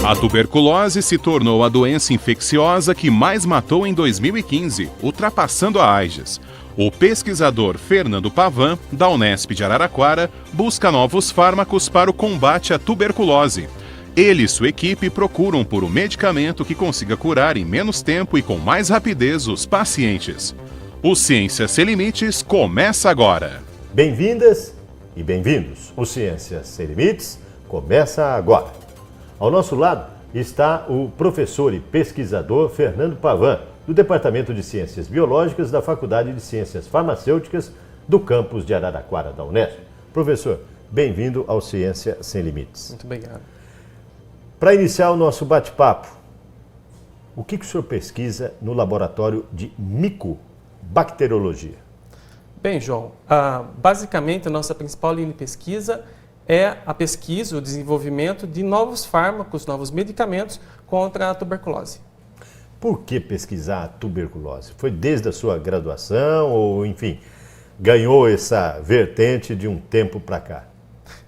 A tuberculose se tornou a doença infecciosa que mais matou em 2015, ultrapassando a AIDS. O pesquisador Fernando Pavan, da Unesp de Araraquara, busca novos fármacos para o combate à tuberculose. Ele e sua equipe procuram por um medicamento que consiga curar em menos tempo e com mais rapidez os pacientes. O Ciência Sem Limites começa agora. Bem-vindas e bem-vindos. O Ciência Sem Limites começa agora. Ao nosso lado está o professor e pesquisador Fernando Pavan, do Departamento de Ciências Biológicas da Faculdade de Ciências Farmacêuticas do campus de Araraquara da Unesp. Professor, bem-vindo ao Ciência Sem Limites. Muito obrigado. Para iniciar o nosso bate-papo, o que o senhor pesquisa no laboratório de micobacteriologia? Bem, João, basicamente a nossa principal linha de pesquisa é a pesquisa, o desenvolvimento de novos fármacos, novos medicamentos contra a tuberculose. Por que pesquisar a tuberculose? Foi desde a sua graduação ou, enfim, ganhou essa vertente de um tempo para cá?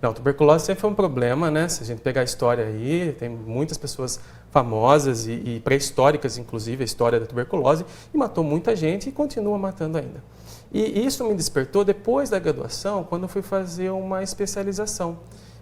Não, tuberculose sempre foi um problema, né? Se a gente pegar a história aí, tem muitas pessoas famosas e pré-históricas, inclusive, a história da tuberculose, e matou muita gente e continua matando ainda. E isso me despertou depois da graduação, quando eu fui fazer uma especialização.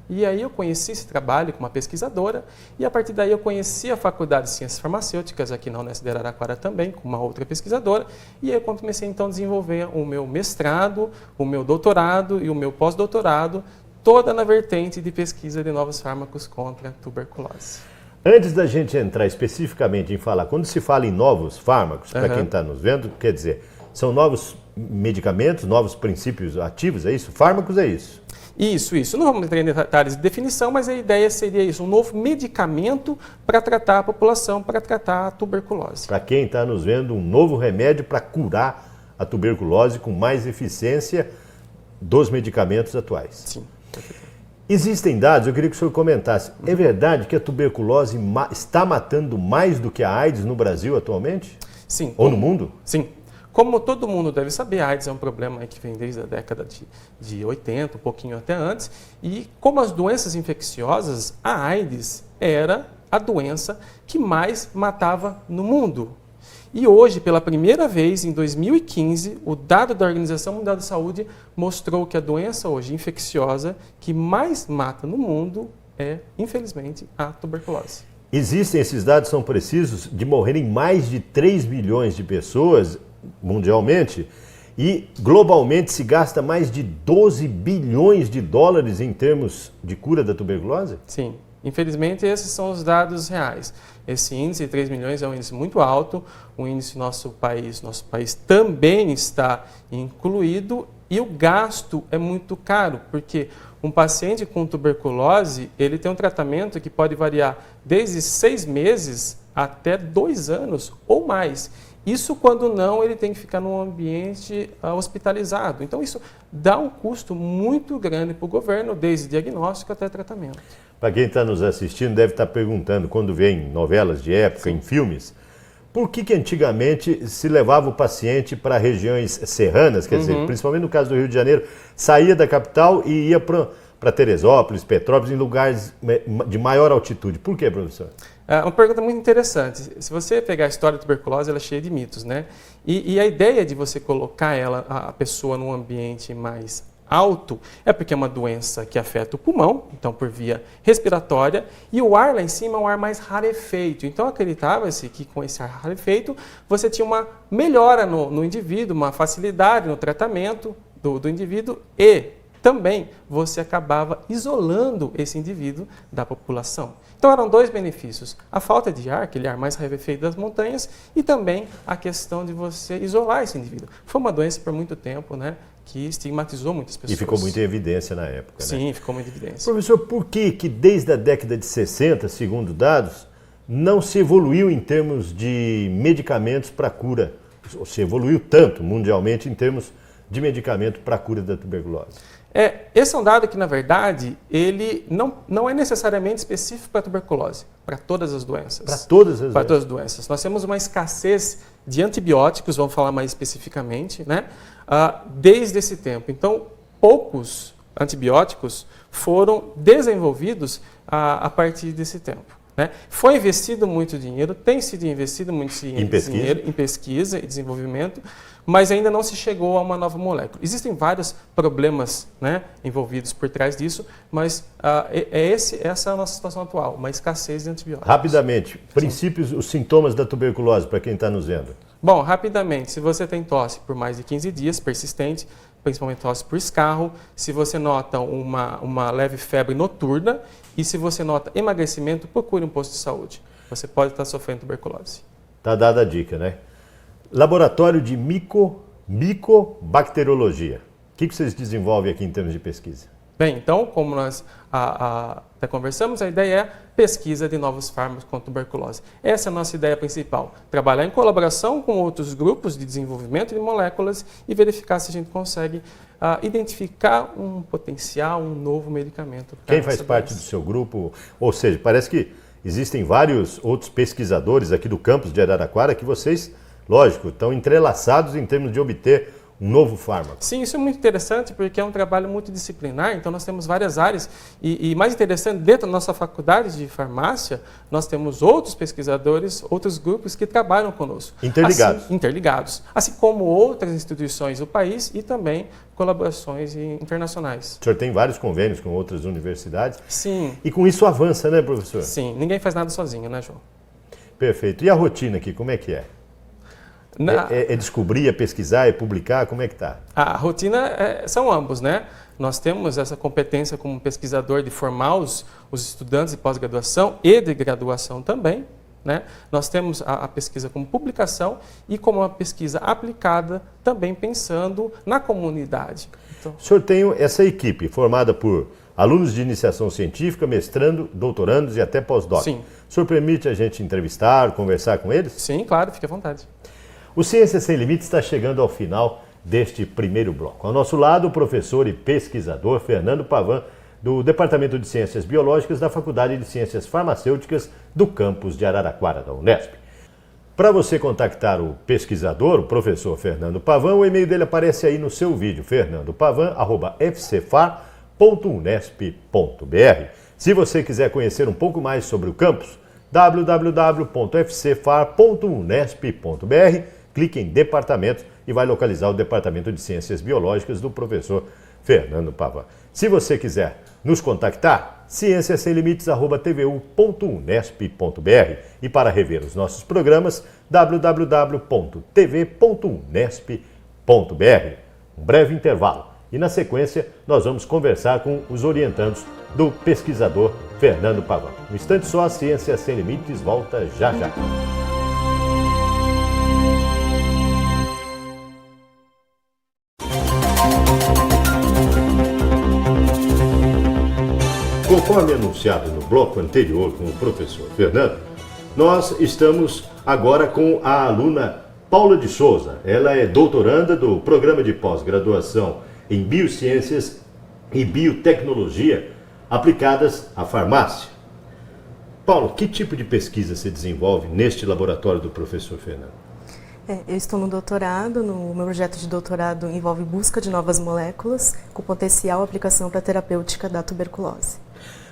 E aí eu conheci esse trabalho com uma pesquisadora e a partir daí eu conheci a Faculdade de Ciências Farmacêuticas aqui na Unesp de Araraquara também, com uma outra pesquisadora. E aí eu comecei então a desenvolver o meu mestrado, o meu doutorado e o meu pós-doutorado, toda na vertente de pesquisa de novos fármacos contra a tuberculose. Antes da gente entrar especificamente em falar, quando se fala em novos fármacos, para quem está nos vendo, quer dizer, são novos medicamentos, novos princípios ativos, é isso? Fármacos é isso? Isso. Não vamos entrar em detalhes de definição, mas a ideia seria isso, um novo medicamento para tratar a população, para tratar a tuberculose. Para quem está nos vendo, um novo remédio para curar a tuberculose com mais eficiência dos medicamentos atuais. Sim. Existem dados, eu queria que o senhor comentasse, é verdade que a tuberculose está matando mais do que a AIDS no Brasil atualmente? Sim. Ou no mundo? Sim. Como todo mundo deve saber, a AIDS é um problema que vem desde a década de 80, um pouquinho até antes, e como as doenças infecciosas, a AIDS era a doença que mais matava no mundo. E hoje, pela primeira vez, em 2015, o dado da Organização Mundial da Saúde mostrou que a doença hoje infecciosa que mais mata no mundo é, infelizmente, a tuberculose. Existem, esses dados são precisos, de morrerem mais de 3 milhões de pessoas mundialmente e globalmente se gasta mais de 12 bilhões de dólares em termos de cura da tuberculose? Sim. Infelizmente, esses são os dados reais. Esse índice de 3 milhões é um índice muito alto, um índice nosso país também está incluído e o gasto é muito caro, porque um paciente com tuberculose, ele tem um tratamento que pode variar desde 6 meses até 2 anos ou mais. Isso quando não, ele tem que ficar num ambiente hospitalizado. Então, isso dá um custo muito grande para o governo, desde diagnóstico até tratamento. Para quem está nos assistindo, deve estar perguntando, quando vê em novelas de época, em filmes, por que antigamente se levava o paciente para regiões serranas, quer dizer, principalmente no caso do Rio de Janeiro, saía da capital e ia para Teresópolis, Petrópolis, em lugares de maior altitude. Por quê, professor? É uma pergunta muito interessante. Se você pegar a história da tuberculose, ela é cheia de mitos, né? E a ideia de você colocar a pessoa num ambiente mais alto é porque é uma doença que afeta o pulmão, então por via respiratória, e o ar lá em cima é um ar mais rarefeito. Então acreditava-se que com esse ar rarefeito você tinha uma melhora no indivíduo, uma facilidade no tratamento do indivíduo e também você acabava isolando esse indivíduo da população. Então eram 2 benefícios, a falta de ar, aquele ar mais rarefeito das montanhas, e também a questão de você isolar esse indivíduo. Foi uma doença por muito tempo, né, que estigmatizou muitas pessoas. E ficou muito em evidência na época, né? Sim, ficou muito em evidência. Professor, por que desde a década de 60, segundo dados, não se evoluiu em termos de medicamentos para cura? Ou se evoluiu tanto mundialmente em termos de medicamento para a cura da tuberculose? Esse é um dado que, na verdade, ele não é necessariamente específico para a tuberculose, para todas as doenças. Para todas as todas as doenças. Nós temos uma escassez de antibióticos, vamos falar mais especificamente, né? Desde esse tempo. Então, poucos antibióticos foram desenvolvidos a partir desse tempo. né? Foi investido muito dinheiro, tem sido investido muito dinheiro em pesquisa e desenvolvimento, mas ainda não se chegou a uma nova molécula. Existem vários problemas, né, envolvidos por trás disso, mas essa é a nossa situação atual, uma escassez de antibióticos. Rapidamente, princípios, os sintomas da tuberculose, para quem está nos vendo. Bom, rapidamente, se você tem tosse por mais de 15 dias, persistente, principalmente tosse por escarro, se você nota uma leve febre noturna e se você nota emagrecimento, procure um posto de saúde. Você pode estar sofrendo tuberculose. Está dada a dica, né? Laboratório de micobacteriologia. O que vocês desenvolvem aqui em termos de pesquisa? Bem, então, como nós até conversamos, a ideia é pesquisa de novos fármacos contra tuberculose. Essa é a nossa ideia principal. Trabalhar em colaboração com outros grupos de desenvolvimento de moléculas e verificar se a gente consegue identificar um potencial, um novo medicamento. Quem faz parte do seu grupo? Ou seja, parece que existem vários outros pesquisadores aqui do campus de Araraquara que vocês, lógico, estão entrelaçados em termos de obter um novo fármaco. Sim, isso é muito interessante porque é um trabalho multidisciplinar, então nós temos várias áreas e mais interessante, dentro da nossa faculdade de farmácia, nós temos outros pesquisadores, outros grupos que trabalham conosco. Interligados. Assim, interligados. Assim como outras instituições do país e também colaborações internacionais. O senhor tem vários convênios com outras universidades. Sim. E com isso avança, né, professor? Sim, ninguém faz nada sozinho, né, João? Perfeito. E a rotina aqui, como é que é? É descobrir, é pesquisar, é publicar? Como é que está? A rotina são ambos, né? Nós temos essa competência como pesquisador de formar os estudantes de pós-graduação e de graduação também, né? Nós temos a pesquisa como publicação e como uma pesquisa aplicada também pensando na comunidade. Então, o senhor tem essa equipe formada por alunos de iniciação científica, mestrando, doutorandos e até pós-doc. Sim. O senhor permite a gente entrevistar, conversar com eles? Sim, claro, fique à vontade. O Ciências Sem Limites está chegando ao final deste primeiro bloco. Ao nosso lado, o professor e pesquisador Fernando Pavan, do Departamento de Ciências Biológicas da Faculdade de Ciências Farmacêuticas do campus de Araraquara, da Unesp. Para você contactar o pesquisador, o professor Fernando Pavan, o e-mail dele aparece aí no seu vídeo, fernandopavan@fcfar.unesp.br. Se você quiser conhecer um pouco mais sobre o campus, www.fcfar.unesp.br, clique em Departamentos e vai localizar o Departamento de Ciências Biológicas do professor Fernando Pavan. Se você quiser nos contactar, cienciassemlimites@tvu.unesp.br e para rever os nossos programas, www.tv.unesp.br. Um breve intervalo e na sequência nós vamos conversar com os orientandos do pesquisador Fernando Pavan. No instante só, a Ciências Sem Limites volta já já. Conforme anunciado no bloco anterior com o professor Fernando, nós estamos agora com a aluna Paula de Souza. Ela é doutoranda do Programa de Pós-Graduação em Biociências e Biotecnologia aplicadas à farmácia. Paula, que tipo de pesquisa se desenvolve neste laboratório do professor Fernando? Eu estou no doutorado, no meu projeto de doutorado envolve busca de novas moléculas com potencial aplicação para a terapêutica da tuberculose.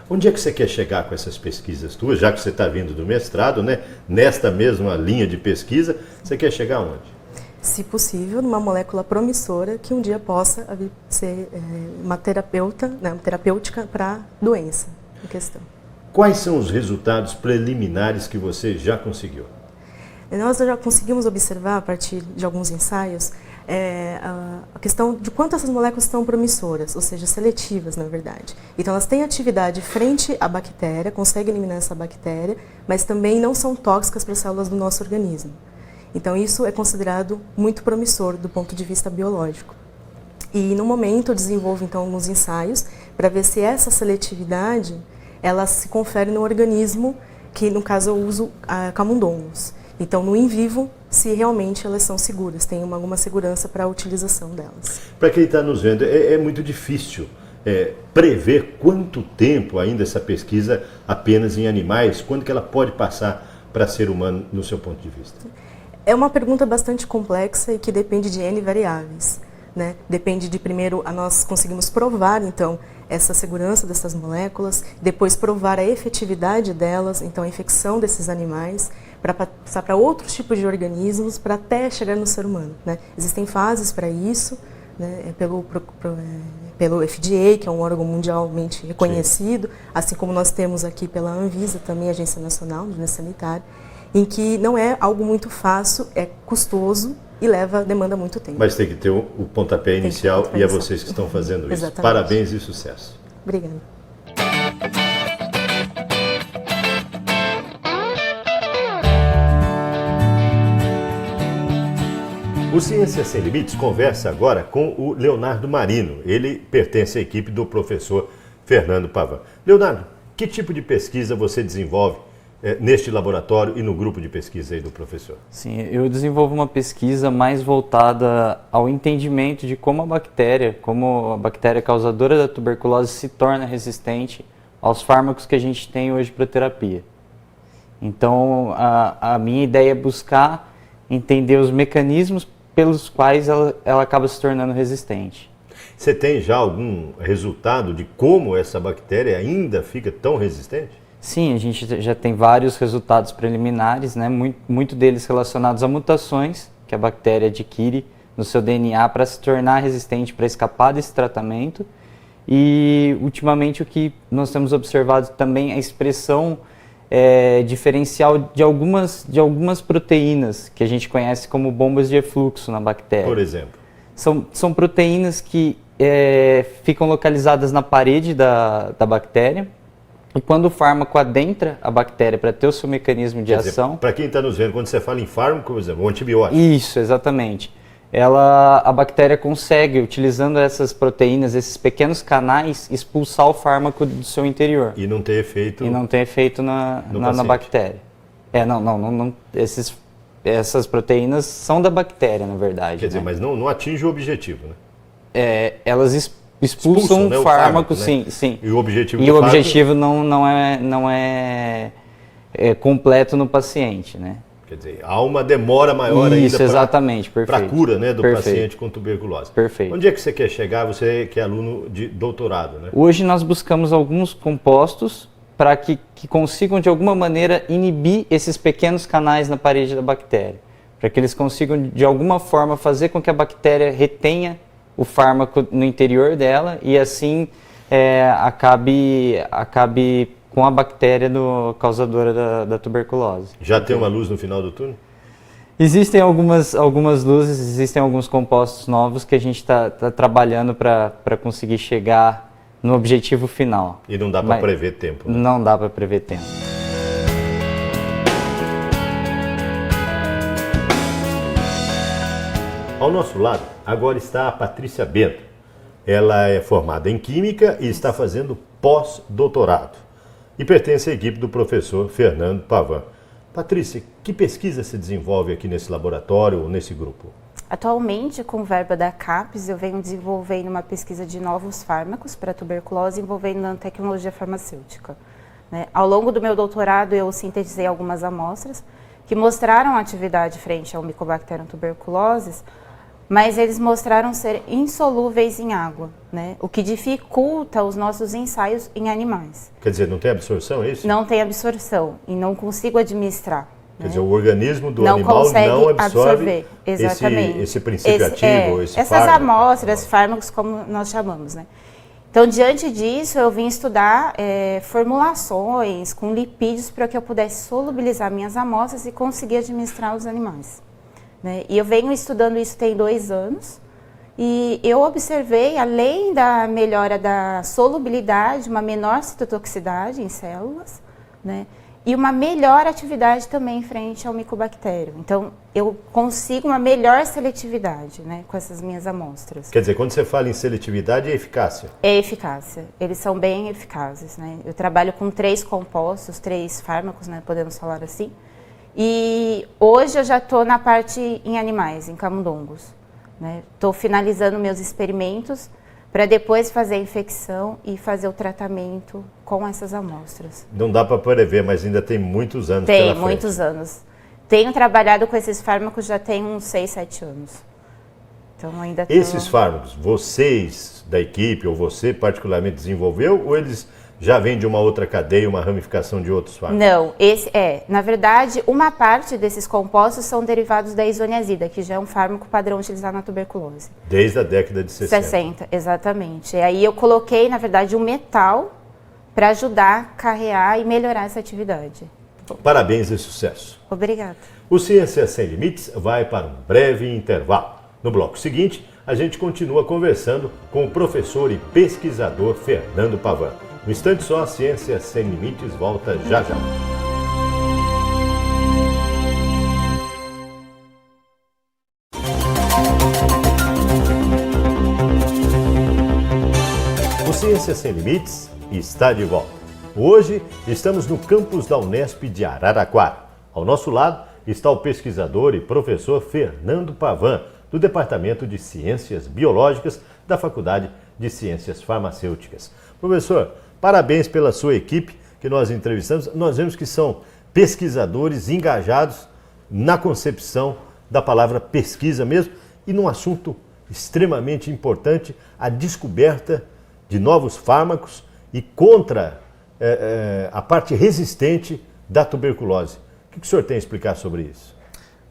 Onde é que você quer chegar com essas pesquisas tuas, já que você está vindo do mestrado, né? Nesta mesma linha de pesquisa, você quer chegar aonde? Se possível, numa molécula promissora que um dia possa ser uma terapêutica para a doença em questão. Quais são os resultados preliminares que você já conseguiu? Nós já conseguimos observar, a partir de alguns ensaios, a questão de quanto essas moléculas estão promissoras, ou seja, seletivas, na verdade. Então, elas têm atividade frente à bactéria, conseguem eliminar essa bactéria, mas também não são tóxicas para as células do nosso organismo. Então, isso é considerado muito promissor do ponto de vista biológico. E, no momento, eu desenvolvo, então, alguns ensaios para ver se essa seletividade ela se confere no organismo, que, no caso, eu uso camundongos. Então, no in vivo, se realmente elas são seguras, tem alguma segurança para a utilização delas. Para quem está nos vendo, é muito difícil prever quanto tempo ainda essa pesquisa apenas em animais, quando que ela pode passar para ser humano, no seu ponto de vista? É uma pergunta bastante complexa e que depende de N variáveis, né? Depende de, primeiro, nós conseguimos provar, então, essa segurança dessas moléculas, depois provar a efetividade delas, então a infecção desses animais, para passar para outros tipos de organismos, para até chegar no ser humano, né? Existem fases para isso, né? Pelo FDA, que é um órgão mundialmente reconhecido, assim como nós temos aqui pela Anvisa, também Agência Nacional de Vigilância Sanitária, em que não é algo muito fácil, é custoso e demanda muito tempo. Mas tem que ter o pontapé inicial e é vocês que estão fazendo isso. Exatamente. Parabéns e sucesso. Obrigada. O Ciências Sem Limites conversa agora com o Leonardo Marino. Ele pertence à equipe do professor Fernando Pavan. Leonardo, que tipo de pesquisa você desenvolve neste laboratório e no grupo de pesquisa aí do professor? Sim, eu desenvolvo uma pesquisa mais voltada ao entendimento de como a bactéria causadora da tuberculose se torna resistente aos fármacos que a gente tem hoje para terapia. Então, a minha ideia é buscar entender os mecanismos pelos quais ela acaba se tornando resistente. Você tem já algum resultado de como essa bactéria ainda fica tão resistente? Sim, a gente já tem vários resultados preliminares, né? Muito deles relacionados a mutações que a bactéria adquire no seu DNA para se tornar resistente, para escapar desse tratamento. E, ultimamente, o que nós temos observado também é a expressão diferencial de algumas proteínas que a gente conhece como bombas de efluxo na bactéria. Por exemplo? São proteínas que ficam localizadas na parede da bactéria, e quando o fármaco adentra a bactéria para ter o seu mecanismo de ação... Para quem está nos vendo, quando você fala em fármaco, por exemplo, um antibiótico. Isso, exatamente. A bactéria consegue, utilizando essas proteínas, esses pequenos canais, expulsar o fármaco do seu interior. E não ter efeito... na bactéria. Essas proteínas são da bactéria, na verdade. Quer dizer, mas não atinge o objetivo, né? Elas expulsam né, o fármaco, sim, né? sim. E o objetivo E o objetivo não é completo no paciente, né? Quer dizer, há uma demora maior Isso, ainda exatamente, para a cura, né, do paciente com tuberculose. Perfeito. Onde é que você quer chegar, você que é aluno de doutorado, né? Hoje nós buscamos alguns compostos para que consigam, de alguma maneira, inibir esses pequenos canais na parede da bactéria. Para que eles consigam, de alguma forma, fazer com que a bactéria retenha o fármaco no interior dela e, assim, acabe com a bactéria causadora da tuberculose. Já tem uma luz no final do túnel? Existem algumas luzes, existem alguns compostos novos que a gente está trabalhando para conseguir chegar no objetivo final. E não dá para prever tempo, né? Não dá para prever tempo. Ao nosso lado, agora está a Patrícia Bento. Ela é formada em Química e está fazendo pós-doutorado. E pertence à equipe do professor Fernando Pavan. Patrícia, que pesquisa se desenvolve aqui nesse laboratório ou nesse grupo? Atualmente, com verba da CAPES, eu venho desenvolvendo uma pesquisa de novos fármacos para tuberculose envolvendo nanotecnologia farmacêutica. Ao longo do meu doutorado, eu sintetizei algumas amostras que mostraram atividade frente ao Mycobacterium tuberculosis, mas eles mostraram ser insolúveis em água, né? O que dificulta os nossos ensaios em animais. Quer dizer, não tem absorção, é isso? Não tem absorção e não consigo administrar. Quer dizer, o organismo do não animal consegue não absorve exatamente. esse princípio ativo, esse essas fármaco. amostras, fármacos, como nós chamamos, né? Então, diante disso, eu vim estudar formulações com lipídios para que eu pudesse solubilizar minhas amostras e conseguir administrar os animais. E eu venho estudando isso tem 2 anos e eu observei, além da melhora da solubilidade, uma menor citotoxicidade em células, né? E uma melhor atividade também frente ao micobactério. Então, eu consigo uma melhor seletividade, né, com essas minhas amostras. Quer dizer, quando você fala em seletividade, é eficácia? É eficácia. Eles são bem eficazes, né? Eu trabalho com 3 compostos, 3 fármacos, né, podemos falar assim. E hoje eu já estou na parte em animais, em camundongos. Estou finalizando meus experimentos para depois fazer a infecção e fazer o tratamento com essas amostras. Não dá para prever, mas ainda tem muitos anos pela frente. Tem muitos anos. Tenho trabalhado com esses fármacos já tem uns 6, 7 anos. Então ainda Esses fármacos, vocês da equipe ou você particularmente desenvolveu ou eles já vêm de uma outra cadeia, uma ramificação de outros fármacos? Não, na verdade, uma parte desses compostos são derivados da isoniazida, que já é um fármaco padrão utilizado na tuberculose. Desde a década de 60. 60, exatamente. E aí eu coloquei, na verdade, um metal para ajudar a carrear e melhorar essa atividade. Parabéns e sucesso. Obrigada. O Ciências Sem Limites vai para um breve intervalo. No bloco seguinte, a gente continua conversando com o professor e pesquisador Fernando Pavan. No instante só, a Ciências Sem Limites volta já já. O Ciências Sem Limites está de volta. Hoje estamos no campus da Unesp de Araraquara. Ao nosso lado está o pesquisador e professor Fernando Pavan, do Departamento de Ciências Biológicas da Faculdade de Ciências Farmacêuticas. Professor, parabéns pela sua equipe que nós entrevistamos. Nós vemos que são pesquisadores engajados na concepção da palavra pesquisa mesmo e num assunto extremamente importante, a descoberta de novos fármacos e contra a parte resistente da tuberculose. O que o senhor tem a explicar sobre isso?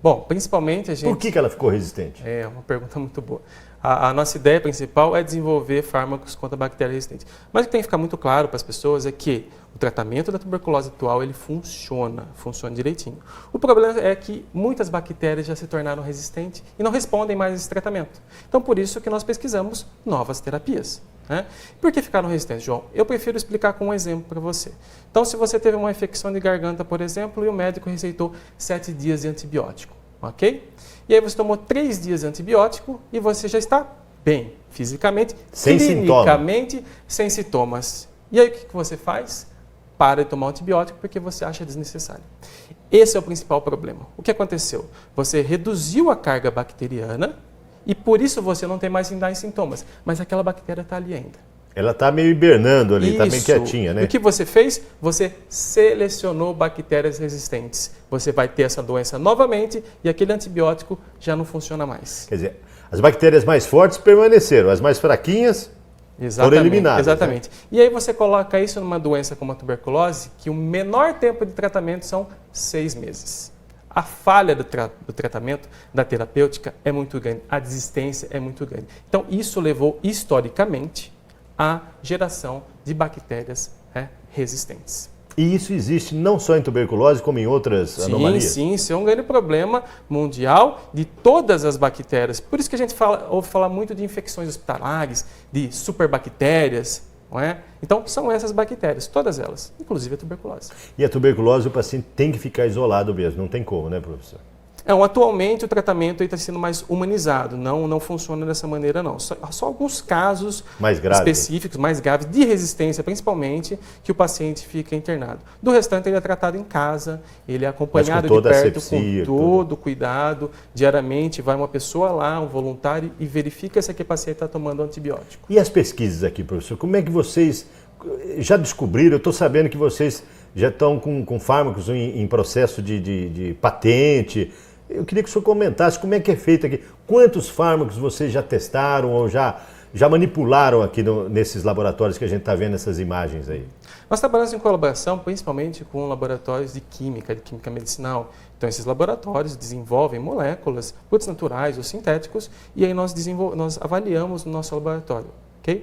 Bom, principalmente a gente... Por que ela ficou resistente? É uma pergunta muito boa. A nossa ideia principal é desenvolver fármacos contra bactérias resistentes. Mas o que tem que ficar muito claro para as pessoas é que o tratamento da tuberculose atual ele funciona direitinho. O problema é que muitas bactérias já se tornaram resistentes e não respondem mais a esse tratamento. Então, por isso que nós pesquisamos novas terapias. Né? Por que ficaram resistentes, João? Eu prefiro explicar com um exemplo para você. Então, se você teve uma infecção de garganta, por exemplo, e o médico receitou 7 dias de antibiótico, ok? E aí você tomou 3 dias de antibiótico e você já está bem, fisicamente, clinicamente, sem sintomas. E aí o que você faz? Para de tomar o antibiótico porque você acha desnecessário. Esse é o principal problema. O que aconteceu? Você reduziu a carga bacteriana e por isso você não tem mais sintomas, mas aquela bactéria está ali ainda. Ela está meio hibernando ali, está meio quietinha, né? E o que você fez? Você selecionou bactérias resistentes. Você vai ter essa doença novamente e aquele antibiótico já não funciona mais. Quer dizer, as bactérias mais fortes permaneceram, as mais fraquinhas foram eliminadas. Exatamente. Né? E aí você coloca isso numa doença como a tuberculose, que o menor tempo de tratamento são 6 meses. A falha do tratamento, da terapêutica, é muito grande. A desistência é muito grande. Então, isso levou, historicamente, à geração de bactérias resistentes. E isso existe não só em tuberculose, como em outras anomalias? Sim, isso é um grande problema mundial de todas as bactérias. Por isso que a gente ouve falar muito de infecções hospitalares, de superbactérias. Não é? Então, são essas bactérias, todas elas, inclusive a tuberculose. E a tuberculose, o paciente tem que ficar isolado mesmo, não tem como, né, professor? Atualmente o tratamento está sendo mais humanizado, não funciona dessa maneira não. Só alguns casos mais específicos, mais graves, de resistência principalmente, que o paciente fica internado. Do restante ele é tratado em casa, ele é acompanhado de perto, com todo o cuidado. Diariamente vai uma pessoa lá, um voluntário, e verifica se aquele paciente está tomando antibiótico. E as pesquisas aqui, professor, como é que vocês já descobriram? Eu estou sabendo que vocês já estão com fármacos em processo de patente. Eu queria que o senhor comentasse como é que é feito aqui. Quantos fármacos vocês já testaram ou já manipularam aqui nesses laboratórios que a gente está vendo essas imagens aí? Nós trabalhamos em colaboração principalmente com laboratórios de química medicinal. Então, esses laboratórios desenvolvem moléculas, produtos naturais ou sintéticos, e aí nós avaliamos no nosso laboratório. Okay?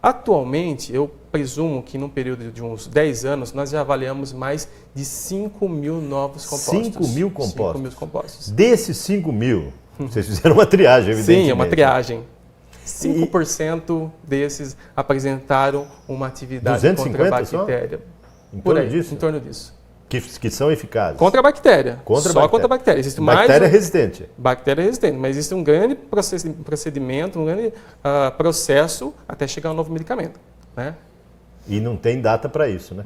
Atualmente, eu presumo que num período de uns 10 anos, nós já avaliamos mais de 5 mil novos compostos. 5 mil compostos? 5 mil compostos. Desses 5 mil, vocês fizeram uma triagem, evidentemente. Sim, é uma triagem. 5% desses apresentaram uma atividade contra a bactéria. Em torno disso? Em torno disso. Que são eficazes. Contra a bactéria. Contra a bactéria. Existe bactéria resistente. Bactéria resistente, mas existe um grande procedimento, um grande processo até chegar a um novo medicamento. Né? E não tem data para isso, né?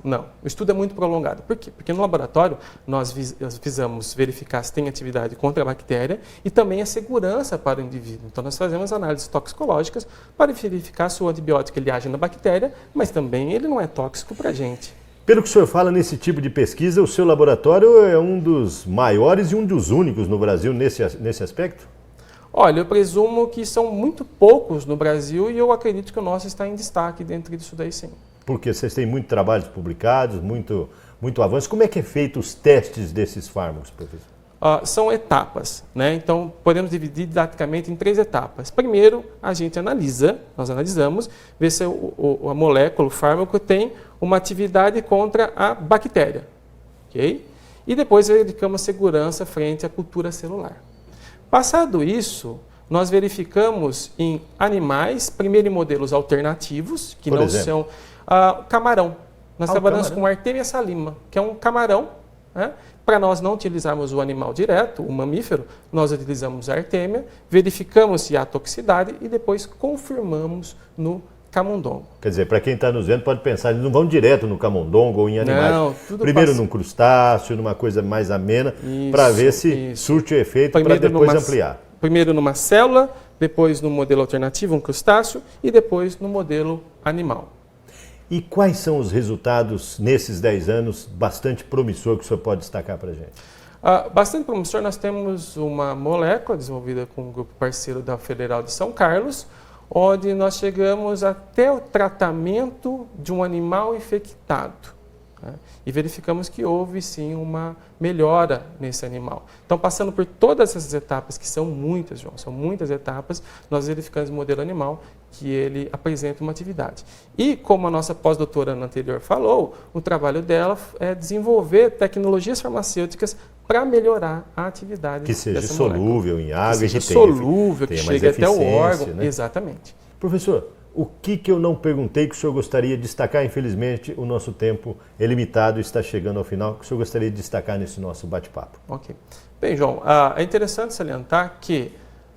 Não. O estudo é muito prolongado. Por quê? Porque no laboratório nós visamos verificar se tem atividade contra a bactéria e também a segurança para o indivíduo. Então nós fazemos análises toxicológicas para verificar se o antibiótico ele age na bactéria, mas também ele não é tóxico para a gente. Pelo que o senhor fala nesse tipo de pesquisa, o seu laboratório é um dos maiores e um dos únicos no Brasil nesse aspecto? Olha, eu presumo que são muito poucos no Brasil e eu acredito que o nosso está em destaque dentro disso daí, sim. Porque vocês têm muitos trabalhos publicados, muito avanço. Como é que é feito os testes desses fármacos, professor? São etapas, né? Então, podemos dividir didaticamente em 3 etapas. Primeiro, a gente nós analisamos, vê se a molécula, o fármaco, tem uma atividade contra a bactéria, ok? E depois verificamos a segurança frente à cultura celular. Passado isso, nós verificamos em animais, primeiro em modelos alternativos, que Por não exemplo? são camarão. Nós trabalhamos camarão. com Artemia salima, que é um camarão, né? Para nós não utilizarmos o animal direto, o mamífero, nós utilizamos a Artemia, verificamos se há toxicidade e depois confirmamos no camundongo. Quer dizer, para quem está nos vendo pode pensar, eles não vão direto no camundongo ou em animais. Não, tudo Primeiro passa- num crustáceo, numa coisa mais amena, Isso, para ver se isso. surte o efeito para Primeiro depois numa- ampliar. Primeiro numa célula, depois no modelo alternativo, um crustáceo, e depois no modelo animal. E quais são os resultados nesses 10 anos bastante promissor que o senhor pode destacar para a gente? Bastante promissor, nós temos uma molécula desenvolvida com um grupo parceiro da Federal de São Carlos, onde nós chegamos até o tratamento de um animal infectado, né? E verificamos que houve sim uma melhora nesse animal. Então, passando por todas essas etapas, que são muitas, João, são muitas etapas, nós verificamos no modelo animal que ele apresenta uma atividade. E, como a nossa pós-doutoranda anterior falou, o trabalho dela é desenvolver tecnologias farmacêuticas para melhorar a atividade Que seja dessa molécula. solúvel em água Que e seja que tenha solúvel, que tenha mais chegue até o eficiência, órgão. né? Exatamente. Professor, o que eu não perguntei que o senhor gostaria de destacar? Infelizmente, o nosso tempo é limitado e está chegando ao final. O que o senhor gostaria de destacar nesse nosso bate-papo? Ok. Bem, João, é interessante salientar que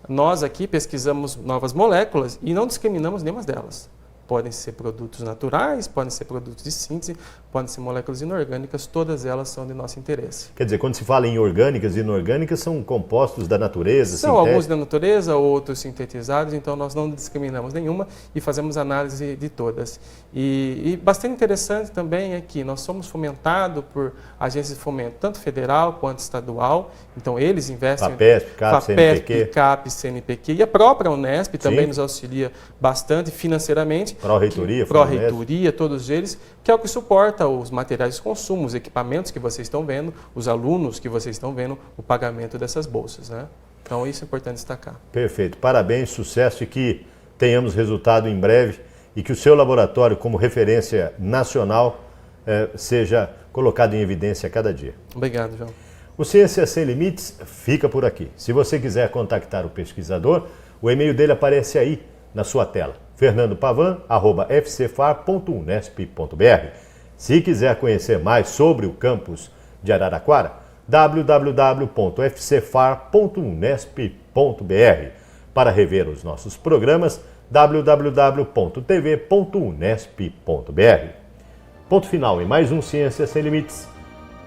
nós aqui pesquisamos novas moléculas e não discriminamos nenhuma delas. Podem ser produtos naturais, podem ser produtos de síntese, podem ser moléculas inorgânicas, todas elas são de nosso interesse. Quer dizer, quando se fala em orgânicas e inorgânicas, são compostos da natureza, São sintéticos? alguns da natureza, outros sintetizados, então nós não discriminamos nenhuma e fazemos análise de todas. E bastante interessante também é que nós somos fomentados por agências de fomento, tanto federal quanto estadual, então eles investem... FAPESP, CAP, CNPq. CAP, CNPq, e a própria Unesp também Sim. nos auxilia bastante financeiramente. Pró-reitoria, Pró-reitoria, todos eles, que é o que suporta os materiais de consumo, os equipamentos que vocês estão vendo, os alunos que vocês estão vendo, o pagamento dessas bolsas, né? Então isso é importante destacar. Perfeito. Parabéns, sucesso e que tenhamos resultado em breve e que o seu laboratório, como referência nacional, seja colocado em evidência a cada dia. Obrigado, João. O Ciências Sem Limites fica por aqui. Se você quiser contactar o pesquisador, o e-mail dele aparece aí na sua tela, fernandopavan@fcfar.unesp.br. Se quiser conhecer mais sobre o campus de Araraquara, www.fcfar.unesp.br. Para rever os nossos programas, www.tv.unesp.br. Ponto final em mais um Ciências Sem Limites.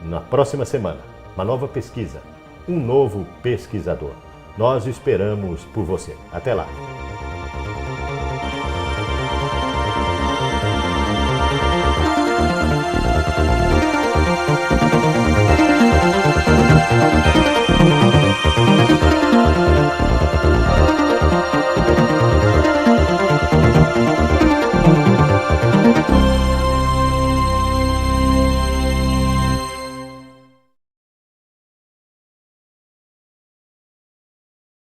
Na próxima semana, uma nova pesquisa, um novo pesquisador. Nós esperamos por você. Até lá!